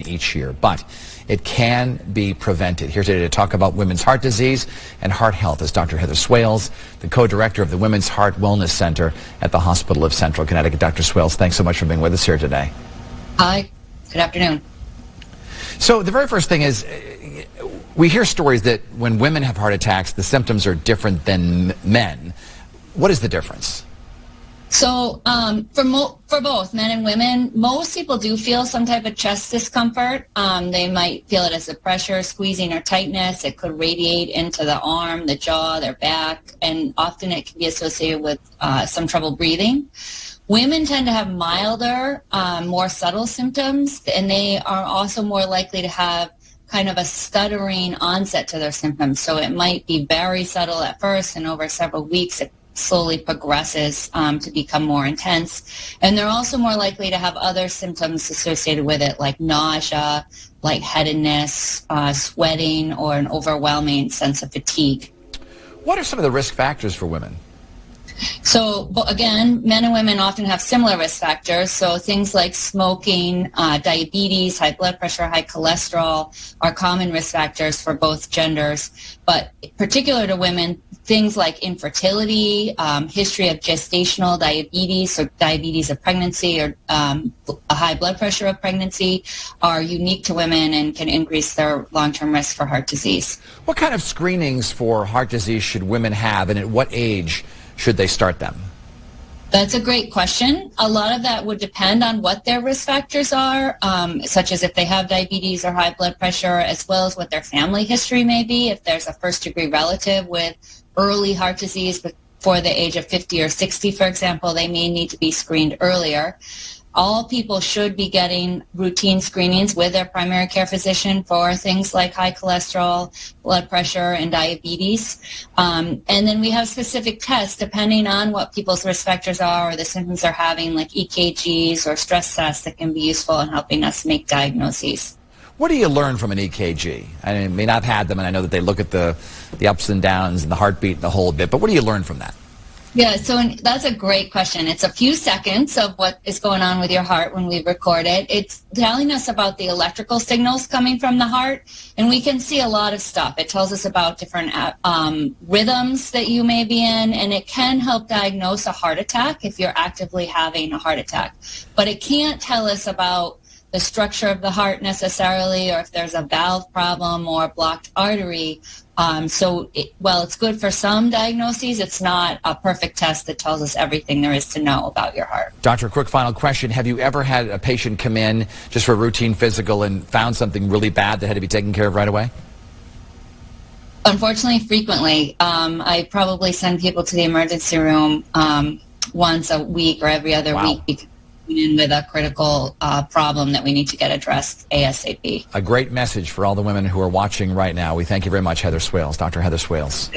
each year, but it can be prevented. Here today to talk about women's heart disease and heart health is Dr. Heather Swales, the co-director of the Women's Heart Wellness Center at the Hospital of Central Connecticut. Dr. Swales, thanks so much for being with us here today. Hi, good afternoon. So the very first thing is, we hear stories that when women have heart attacks, the symptoms are different than men. What is the difference? So for both men and women, most people do feel some type of chest discomfort. They might feel it as a pressure, squeezing, or tightness. It could radiate into the arm, the jaw, their back, and often it can be associated with some trouble breathing. Women tend to have milder, more subtle symptoms, and they are also more likely to have kind of a stuttering onset to their symptoms. So it might be very subtle at first, and over several weeks it slowly progresses to become more intense. And they're also more likely to have other symptoms associated with it, like nausea, lightheadedness, sweating, or an overwhelming sense of fatigue. What are some of the risk factors for women? So again, men and women often have similar risk factors. So things like smoking, diabetes, high blood pressure, high cholesterol are common risk factors for both genders. But particular to women, things like infertility, history of gestational diabetes or diabetes of pregnancy, or a high blood pressure of pregnancy are unique to women and can increase their long-term risk for heart disease. What kind of screenings for heart disease should women have, and at what age should they start them? That's a great question. A lot of that would depend on what their risk factors are, such as if they have diabetes or high blood pressure, as well as what their family history may be. If there's a first-degree relative with early heart disease before the age of 50 or 60, for example, they may need to be screened earlier. All people should be getting routine screenings with their primary care physician for things like high cholesterol, blood pressure, and diabetes. And then we have specific tests depending on what people's risk factors are or the symptoms they're having, like EKGs or stress tests that can be useful in helping us make diagnoses. What do you learn from an EKG? I mean, I've had them, and I know that they look at the ups and downs and the heartbeat and the whole bit, but what do you learn from that? Yeah, so that's a great question. It's a few seconds of what is going on with your heart when we record it. It's telling us about the electrical signals coming from the heart, and we can see a lot of stuff. It tells us about different rhythms that you may be in, and it can help diagnose a heart attack if you're actively having a heart attack. But it can't tell us about the structure of the heart necessarily, or if there's a valve problem or a blocked artery. While it's good for some diagnoses, it's not a perfect test that tells us everything there is to know about your heart. Doctor, quick final question. Have you ever had a patient come in just for a routine physical and found something really bad that had to be taken care of right away? Unfortunately, frequently. I probably send people to the emergency room once a week or every other week because in with a critical problem that we need to get addressed ASAP. A great message for all the women who are watching right now. We thank you very much, Heather Swales, Dr. Heather Swales.